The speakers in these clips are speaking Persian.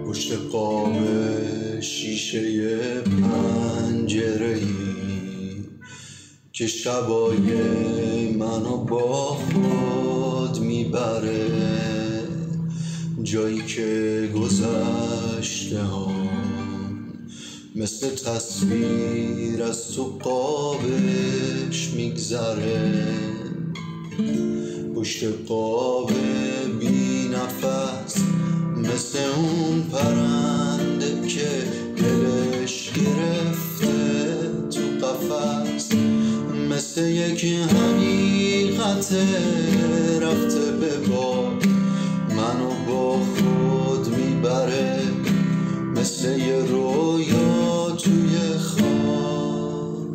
پشت قاب شیشه پنجره‌ای که شبای منو با خود میبره، جایی که گذشته ها مثل تصویر از تو قابش میگذره. پشت قاب بی نفس مثل اون پرنده که دلش گرفته تو قفس، مثل یک حقیقت رفته به باد منو با خود میبره، مثل یه رویا توی خواب.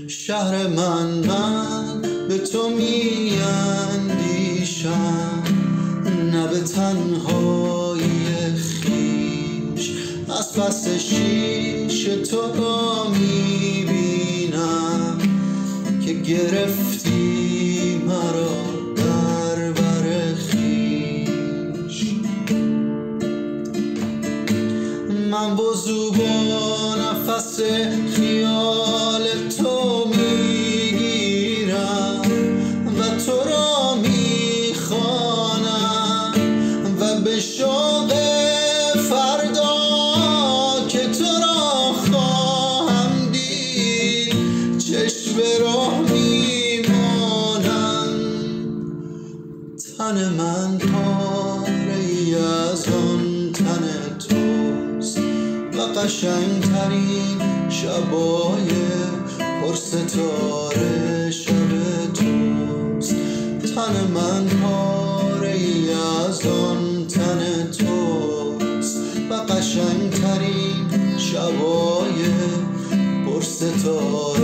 شهر من به تو میاندیشم، نه به تنهایی خویش، از پس شیشه تو را میبینم که گرفتی مرا در بر خویش. من وضو با نفس خیال تو میگیرم و تو را میخوانم و به شوق فردا که تو را خواهم دید چشم به راه میمانم. تن من پاره‌ای از آن تن توست و قشنگترین شبای پرستاره شب توست. تن من پاره‌ای از آن تن توست و قشنگترین شبای پرستاره